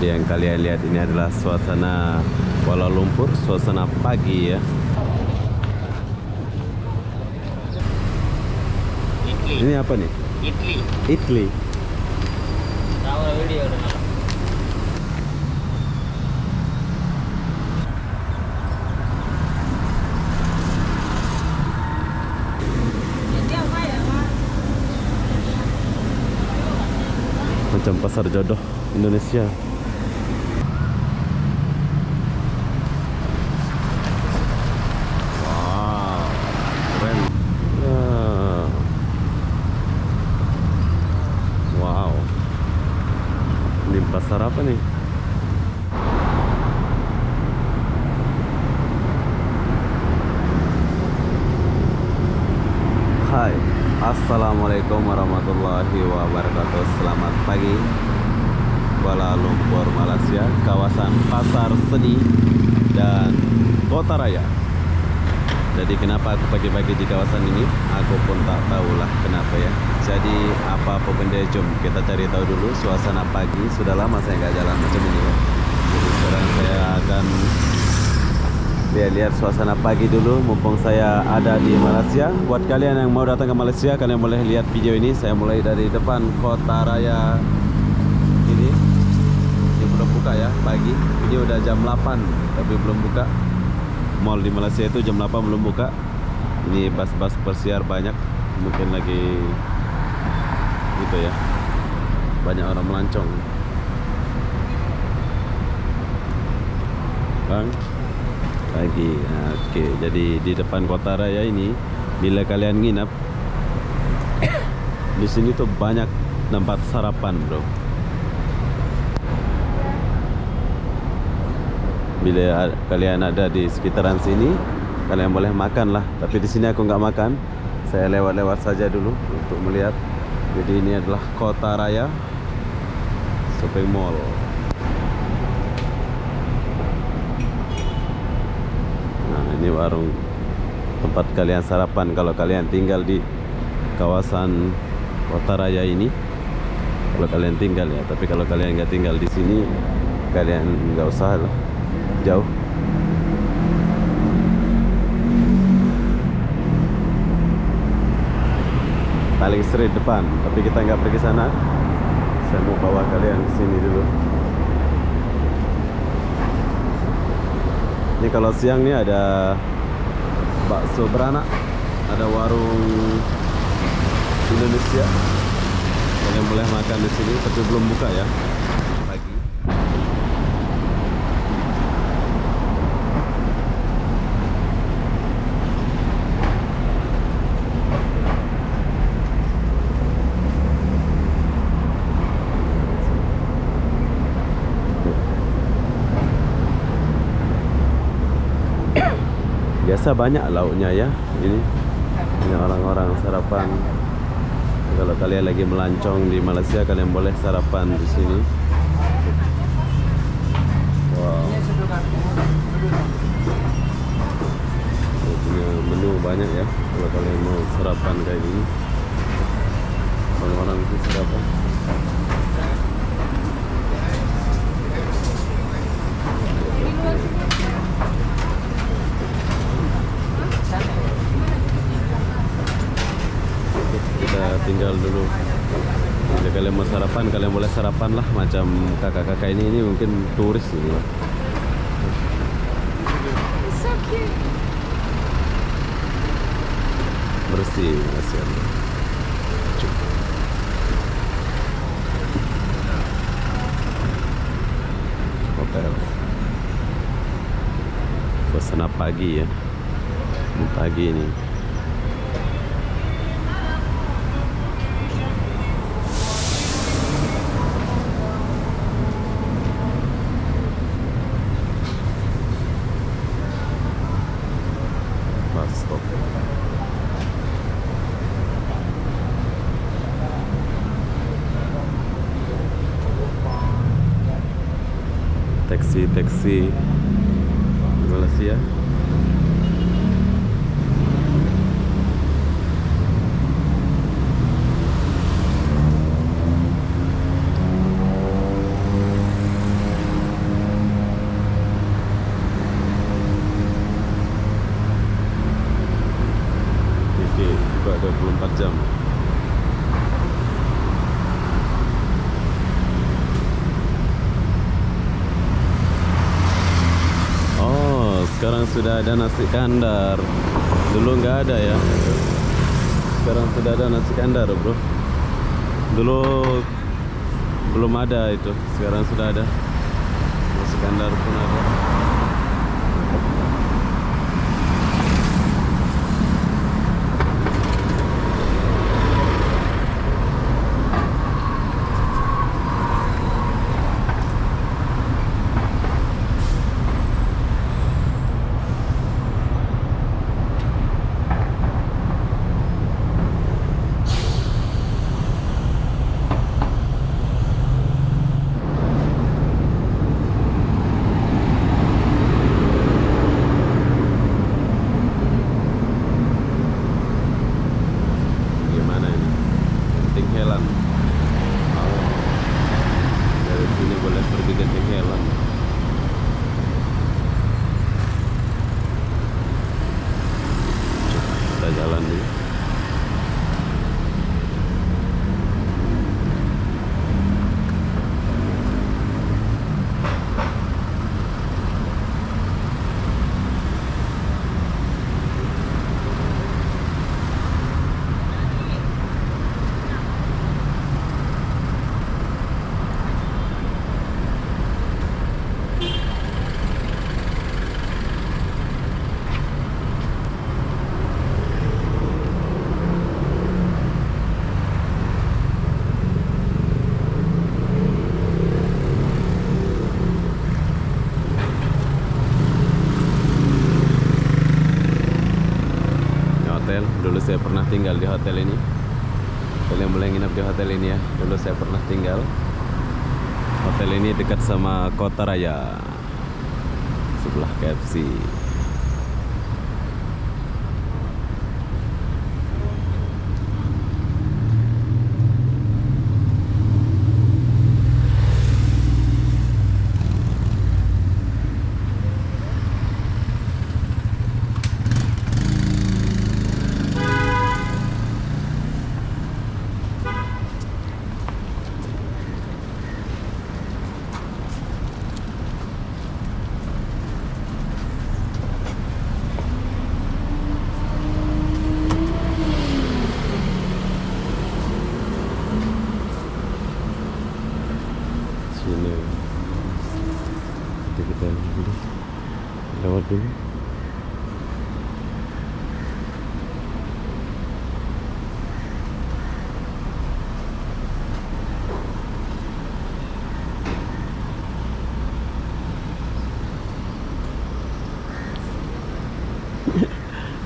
Jadi yang kalian lihat ini adalah suasana Kuala Lumpur, suasana pagi ya. Ini apa nih? Idli. Macam pasar jodoh Indonesia. Wow, keren. Wow, ini pasar apa nih? Hai, assalamualaikum warahmatullahi wabarakatuh. Selamat pagi, Kuala Lumpur, Malaysia, kawasan Pasar Seni dan Kota Raya. Jadi kenapa aku pagi-pagi di kawasan ini? Aku pun tak tahulah kenapa ya. Jadi apa benda, jom kita cari tahu dulu suasana pagi. Sudah lama saya nggak jalan macam ini ya. Jadi sekarang saya akan lihat suasana pagi dulu mumpung saya ada di Malaysia. Buat kalian yang mau datang ke Malaysia, kalian boleh lihat video ini. Saya mulai dari depan Kota Raya ini. Ini belum buka ya pagi. Ini udah jam 8 tapi belum buka. Mall di Malaysia itu jam 8 belum buka. Ini bas-bas persiar banyak, mungkin lagi gitu ya, banyak orang melancong. Bang lagi. Oke, jadi di depan Kota Raya ini, bila kalian nginap di sini tuh banyak tempat sarapan, bro. Bila kalian ada di sekitaran sini, kalian boleh makan lah. Tapi di sini aku nggak makan. Saya lewat-lewat saja dulu untuk melihat. Jadi ini adalah Kota Raya Shopping Mall. Nah, ini warung tempat kalian sarapan kalau kalian tinggal di kawasan Kota Raya ini. Kalau kalian tinggal ya. Tapi kalau kalian nggak tinggal di sini, kalian nggak usah lah, jauh. Paling straight depan, tapi kita nggak pergi sana. Saya mau bawa kalian ke sini dulu. Ini kalau siang nih ada bakso beranak, ada warung Indonesia. Kalian boleh makan di sini, tapi belum buka ya. Pagi. Biasa banyak lauknya ya. Ini orang-orang sarapan. Kalau kalian lagi melancong di Malaysia, kalian boleh sarapan di sini. Wow. Dia punya menu banyak ya. Kalau kalian mau sarapan kayak gini, orang-orang itu sarapan. Tinggal dulu. Jika kalian mau sarapan, kalian boleh sarapan lah. Macam kakak-kakak ini mungkin turis ini lah. So cute. Bersih, kasihan. Hotel. Suasana pagi ya. Pagi ini. Stop. Taksi Malaysia. Sekarang sudah ada nasi kandar. Dulu nggak ada ya. Sekarang sudah ada nasi kandar, bro. Dulu belum ada itu. Sekarang sudah ada. Nasi kandar pun ada. Jalan dulu. Dulu saya pernah tinggal di hotel ini. Kalian boleh nginap di hotel ini ya. Dulu saya pernah tinggal. Hotel ini dekat sama Kota Raya, sebelah KFC. Sini kita lewat dulu.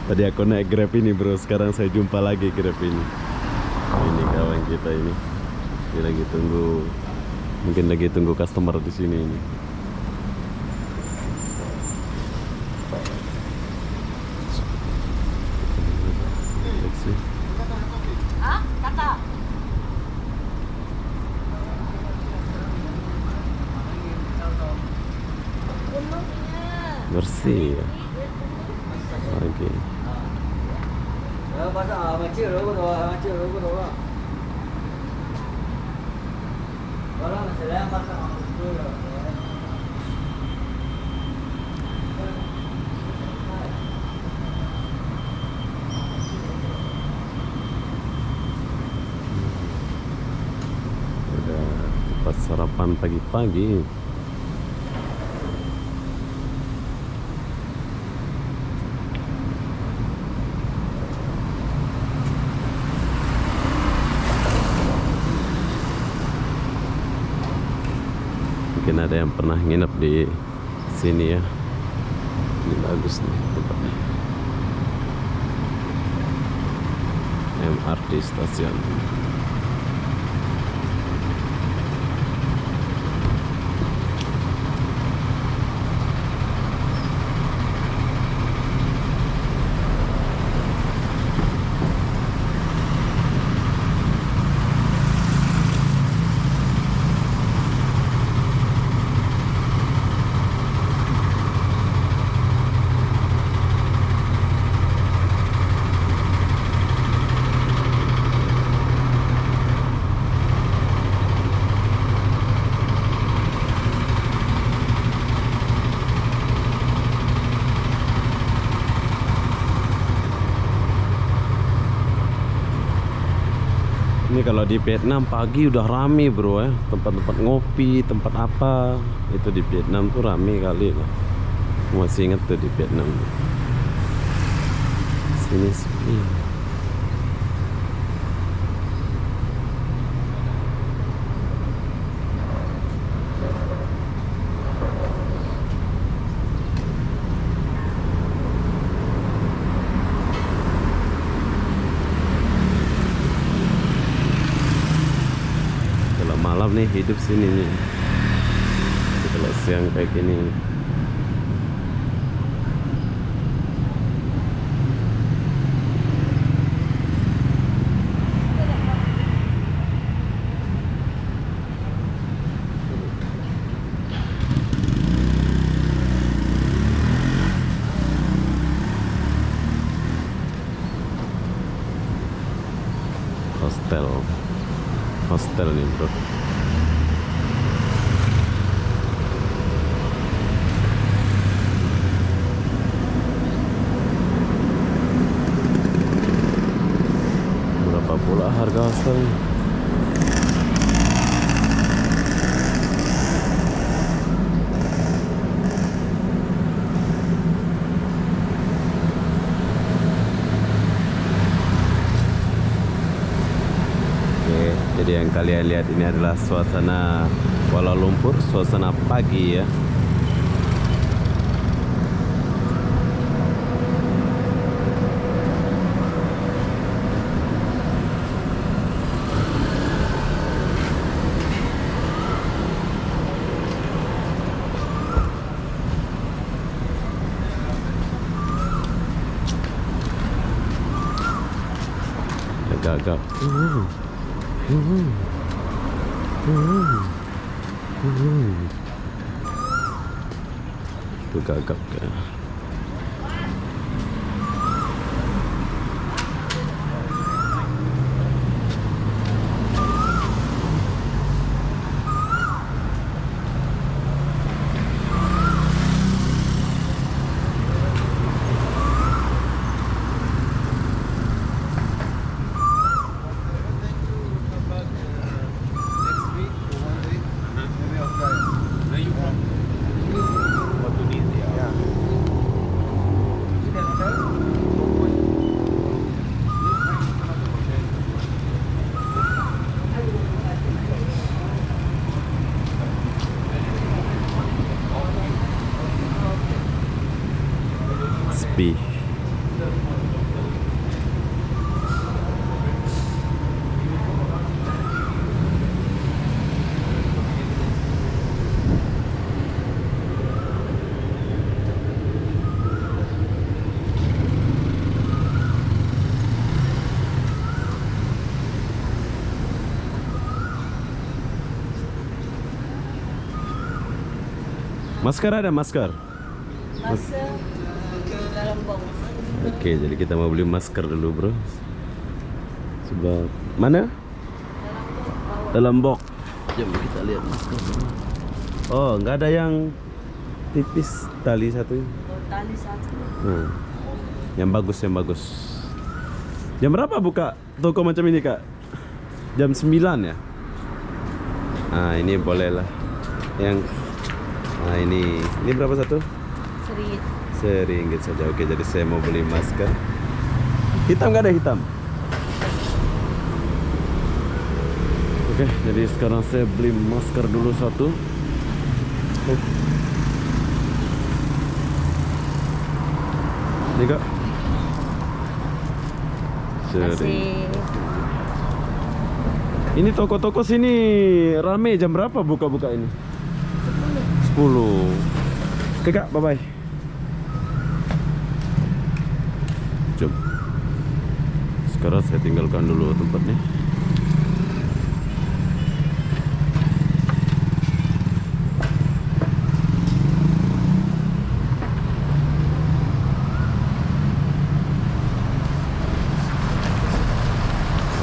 Tadi aku naik Grab ini, bro. Sekarang saya jumpa lagi Grab ini. Ini kawan kita ini. Dia lagi tunggu. Mungkin lagi tunggu customer di sini ini. Bersih ya. Oke. Udah tempat sarapan pagi-pagi. Mungkin ada yang pernah nginep di sini ya. Ini bagus nih tempatnya. MRT stasiun. kalau di Vietnam pagi udah rame bro ya, tempat-tempat ngopi, tempat apa itu di Vietnam tuh rame kali lah. Masih inget tuh di Vietnam. Sini sepi. Kalau malam nih hidup sini nih. Kalau siang kayak gini. Hostel nih bro. Berapa pula harga hostel? Jadi yang kalian lihat ini adalah suasana Kuala Lumpur, suasana pagi ya. Agak-agak itu gagap ya. Sepi. Masker ada masker? Masker dalam box. Oke, jadi kita mau beli masker dulu bro. Sebab mana? Dalam box. Jom kita lihat masker. Oh, nggak ada yang tipis tali satu. Tali satu. Yang bagus, yang bagus. Jam berapa buka toko macam ini kak? Jam 9 ya? Nah ini boleh lah. Yang nah ini berapa satu? Seringgit saja. Oke, jadi saya mau beli masker. Hitam nggak ada hitam? Oke, jadi sekarang saya beli masker dulu satu. Ini kak. Ini toko-toko sini rame. Jam berapa buka-buka ini? 10. Oke kak, bye-bye. Jom. Sekarang saya tinggalkan dulu tempatnya.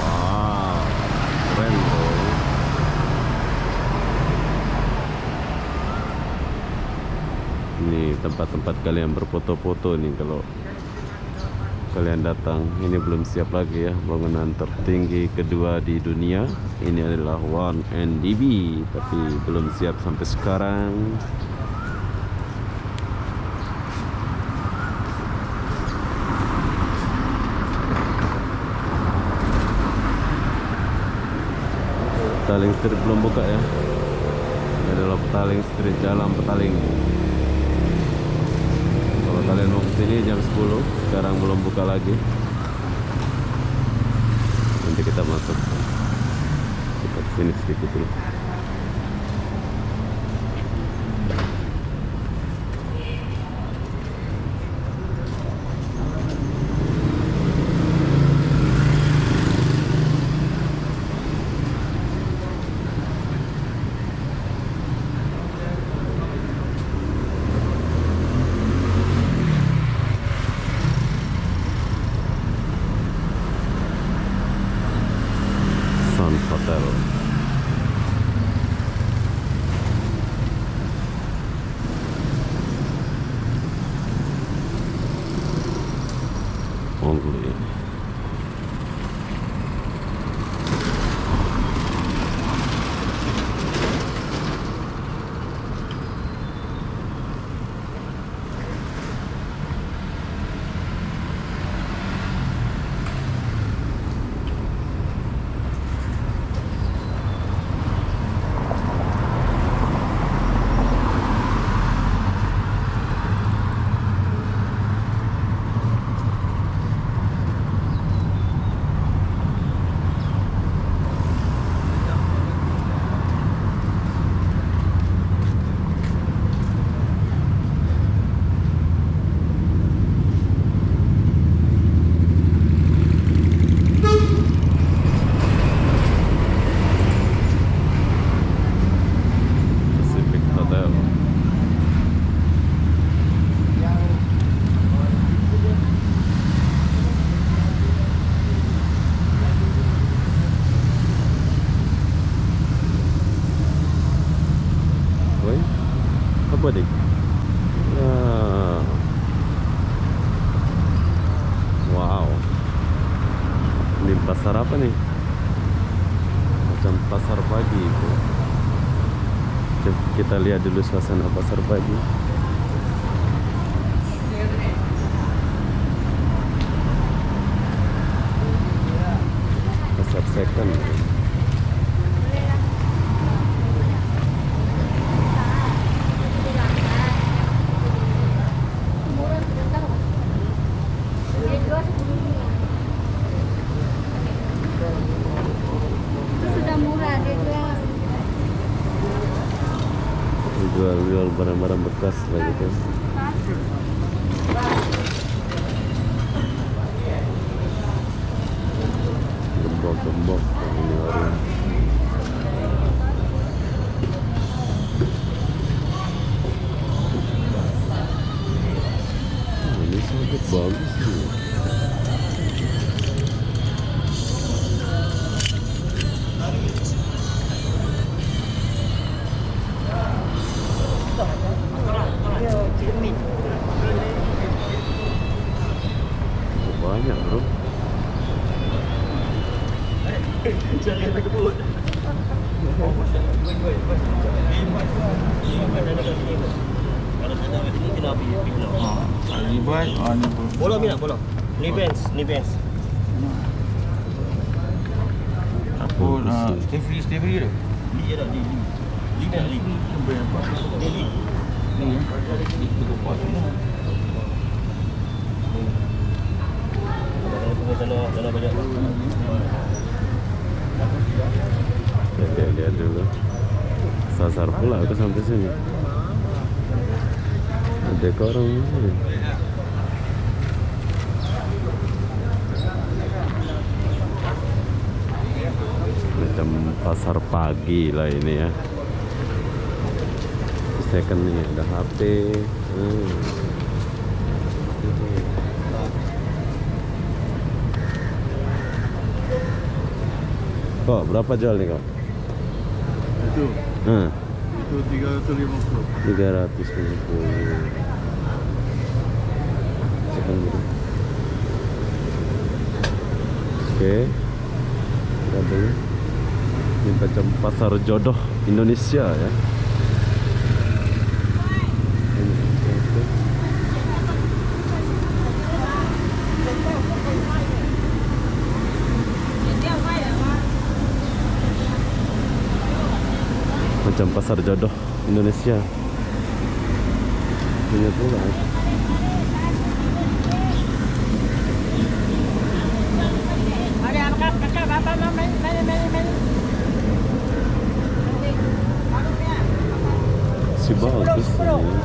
Wow, keren bro. Ini tempat-tempat kalian berfoto-foto nih kalau kalian datang. Ini belum siap lagi ya, bangunan tertinggi kedua di dunia. Ini adalah 1NDB, tapi belum siap sampai sekarang. Petaling Street belum buka ya. Ini adalah Petaling Street, jalan Petaling. Kalau kalian mau kesini jam 10, sekarang belum buka lagi. Nanti kita masuk. Kita kesini sedikit dulu. Sun Hotel. Only. Pacific Hotel. Woi, apa dik? Ah. Wow. Ini pasar apa nih? Macam pasar pagi itu. Coba kita lihat dulu suasana pasar pagi. Pasar second. Itu sudah murah dia jual. Jual-jual barang-barang bekas lah gitu. Gembok-gembok ini orang. Ini sangat bagus nih. Banyak bro. Bola minat bola. Ni Vans. Apa Stay free dah. Li je dah, li. Li dah li. Li. Tanah banyak. Lihat dulu. Sasar pula aku sampai sini. Ada ke orang ini. Macam pasar pagi lah ini ya. Second nih ada HP. Kok berapa jual nih kok? Itu Nah, itu 350. 350. Second gitu. Oke. Lihat dulu. Ini macam pasar jodoh Indonesia ya. Macam pasar jodoh Indonesia. Punya pula. Si bagus ini.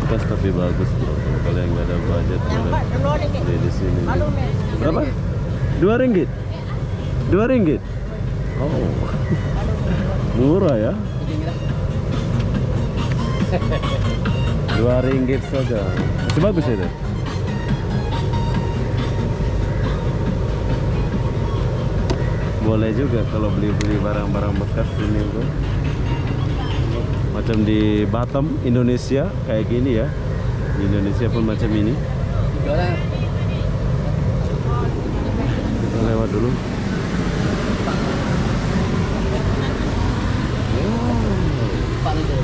Pas tapi bagus bro. Kalau yang nggak ada budget boleh beli di sini. Berapa? 2 ringgit. 2 ringgit. Oh, murah ya. 2 ringgit saja. Masih bagus ya deh. Boleh juga kalau beli-beli barang-barang bekas ini bro. Macam di Batam, Indonesia kayak gini ya. Di Indonesia pun macam ini. Kita lewat dulu.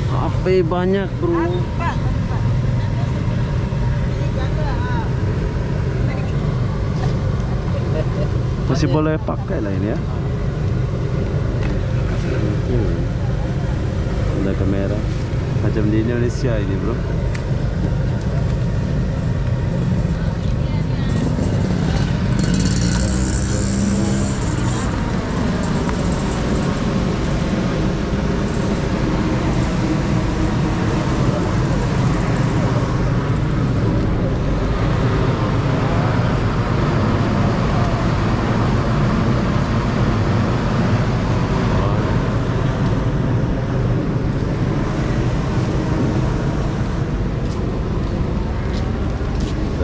HP banyak bro. Masih boleh pakai lah ini ya. Ada kamera macam di Indonesia ini bro.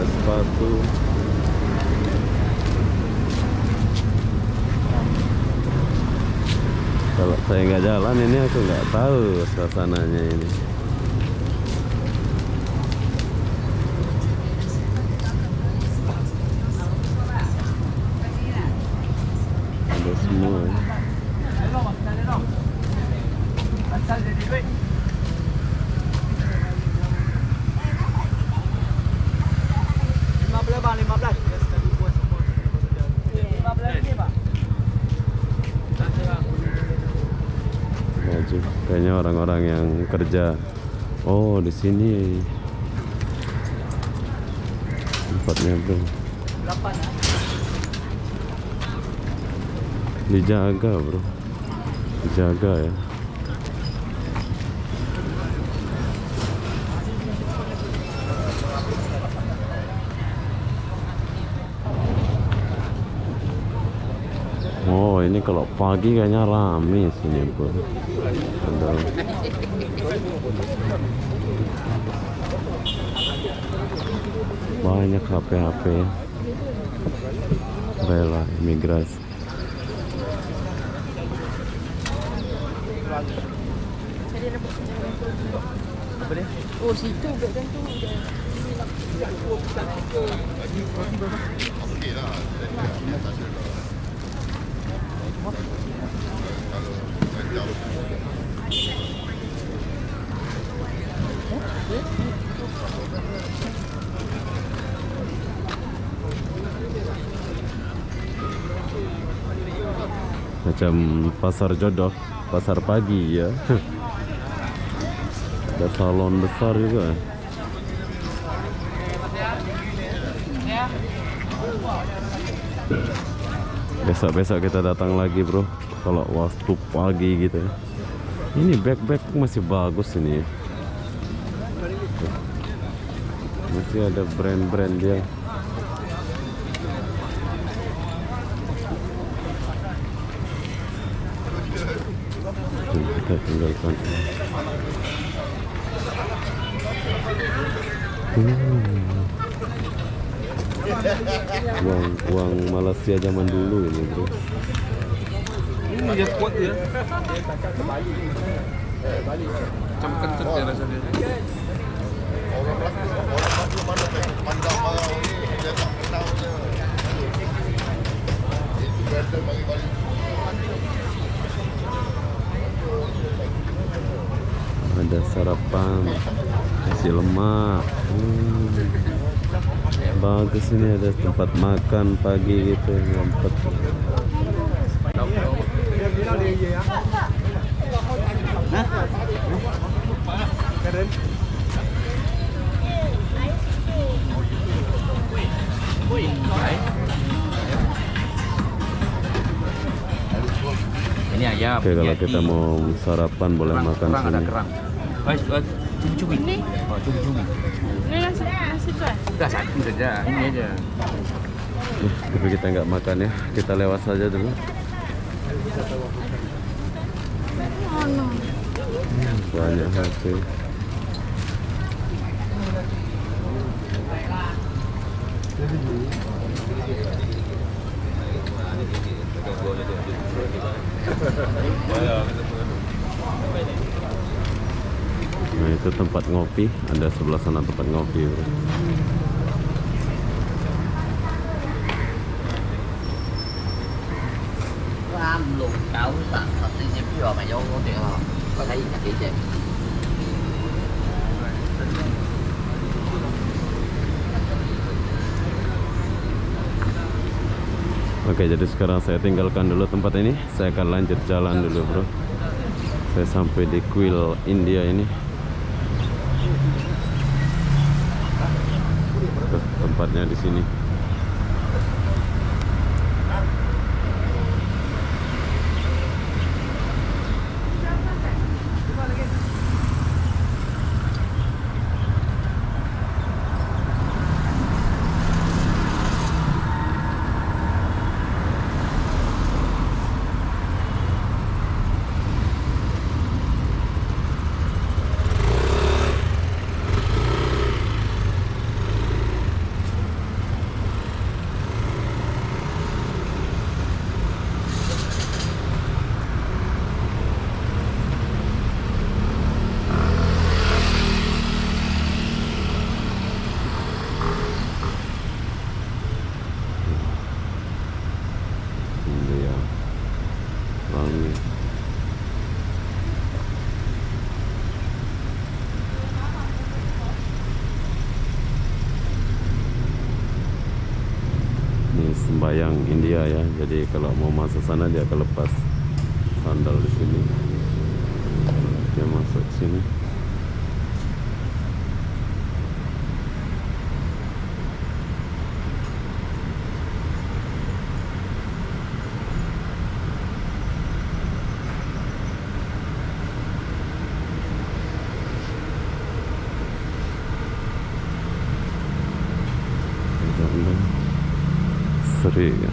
Sepatu. Kalau saya nggak jalan ini aku nggak tahu suasananya ini. Ada semua. Kayaknya orang-orang yang kerja. Oh, di sini tempatnya bro. Dijaga bro, dijaga ya. Oh, ini kalau pagi kayaknya rame sini bro. Ada banyak HP rela imigrasi. Oh, situ kan tu. Macam pasar jodoh, pasar pagi ya. Ada salon besar juga. Besok-besok kita datang lagi bro, kalau waktu pagi gitu ya. Ini bag-bag masih bagus ini. Masih ada brand-brand dia. Kita tinggalkan. Uang Malaysia zaman dulu ini bro. Ini dia kuat dia. Macam kentut dia rasanya. Ada sarapan nasi lemak. Bagus, ini ada tempat makan pagi gitu, ngumpet. Ini ayam. Oke, kalau kita mau sarapan boleh makan kerang ada sini. kerang. Cumi-cumi. Oh, cumi-cumi. Ini nasi tuan. Udah satu saja, ini aja. Tapi kita nggak makan ya, kita lewat saja dulu. Oh no. Banyak HP. Nah, itu tempat ngopi, ada sebelah sana tempat ngopi, bro. Am luộc cảo tặng thật đi xem cái mà vô có tiền không có thấy là kỹ chị Oke, jadi sekarang saya tinggalkan dulu tempat ini. Saya akan lanjut jalan dulu, bro. Saya sampai di kuil India ini. Tuh, tempatnya di sini. India Wangi. Ini sembayang India ya. Jadi kalau mau masuk sana dia akan lepas sandal di sini. Dia masuk sini. Seri ya.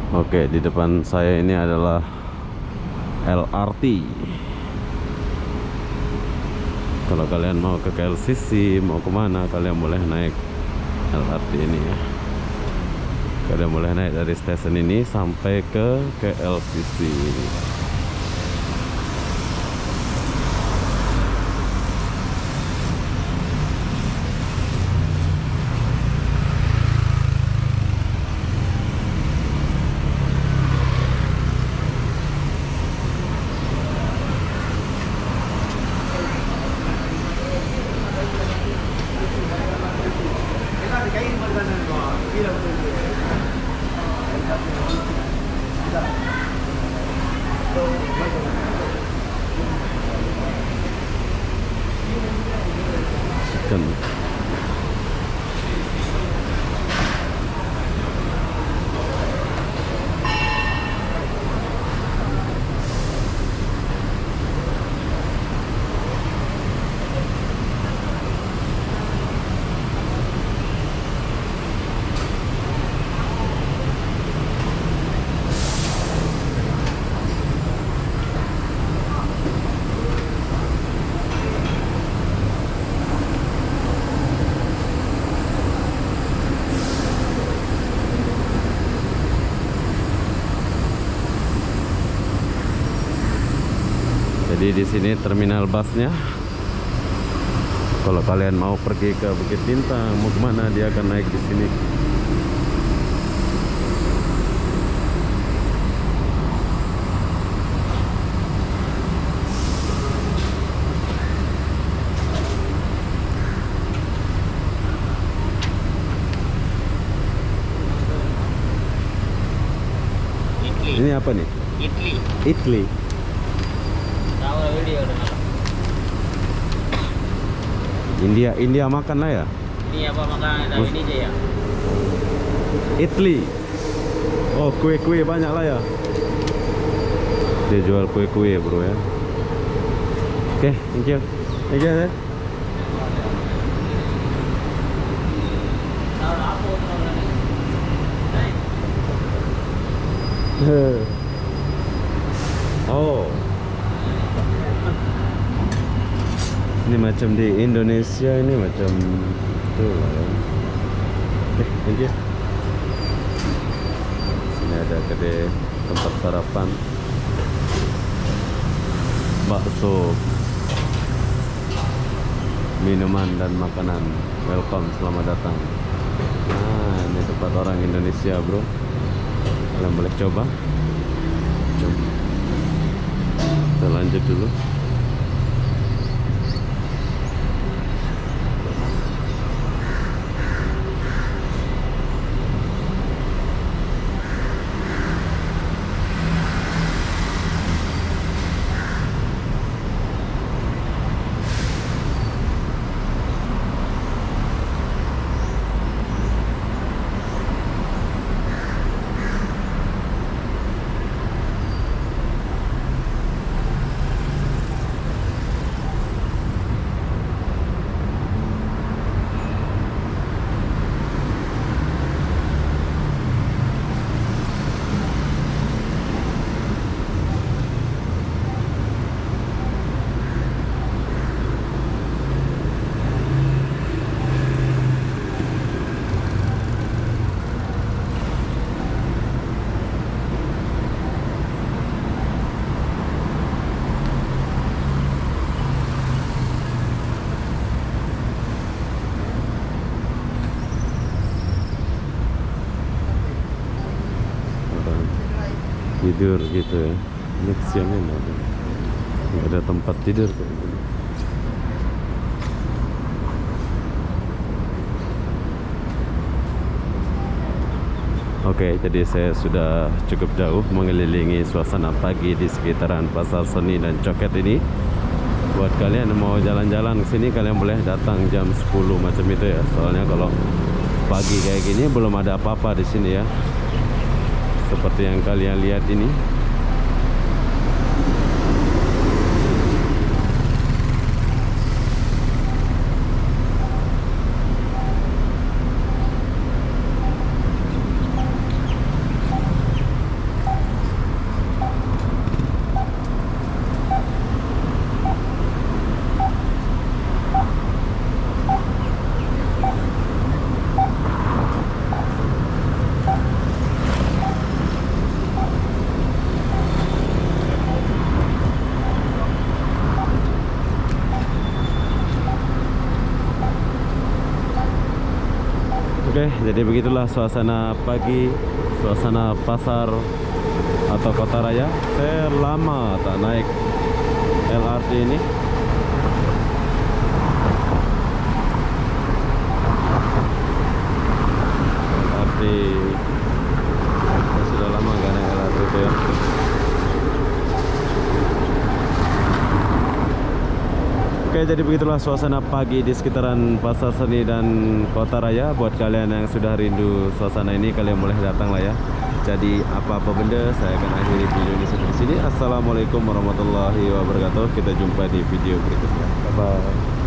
Oke, di depan saya ini adalah LRT. Kalau kalian mau ke KLCC, mau kemana, kalian boleh naik LRT ini ya. Kalian boleh naik dari stasiun ini sampai ke KLCC. Kan jadi di sini terminal busnya. Kalau kalian mau pergi ke Bukit Bintang, mau kemana, dia akan naik di sini. Ini apa nih? Italy. Italy. Tahu video dengan. India makan lah ya. Ini apa makanan dari ini aja ya? Italy. Oh, kue-kue banyak lah ya. Dia jual kue-kue bro ya. Oke, thank you. Thank you ya. Oh, ini macam di Indonesia, ini macam tuh lah ya. Oke, thank you. Sini ada kedai tempat sarapan, bakso, minuman dan makanan. Welcome, selamat datang. Nah, ini tempat orang Indonesia bro. Kalian boleh coba. Kita lanjut dulu. Tidur gitu ya. Ini kesiannya nggak ada tempat tidur kayak gini. Oke, jadi saya sudah cukup jauh mengelilingi suasana pagi di sekitaran Pasar Seni dan Coket ini. Buat kalian yang mau jalan-jalan ke sini, kalian boleh datang jam 10 macam itu ya. Soalnya kalau pagi kayak gini belum ada apa-apa di sini ya. Seperti yang kalian lihat ini. Oke, jadi begitulah suasana pagi, suasana pasar atau kota raya. Saya lama tak naik LRT ini. LRT, saya sudah lama nggak naik LRT itu ya. Oke, jadi begitulah suasana pagi di sekitaran Pasar Seni dan Kota Raya. Buat kalian yang sudah rindu suasana ini, kalian boleh datang lah ya. Jadi apa-apa benda, saya akan akhiri video ini sampai di sini. Assalamualaikum warahmatullahi wabarakatuh. Kita jumpa di video berikutnya. Bye bye.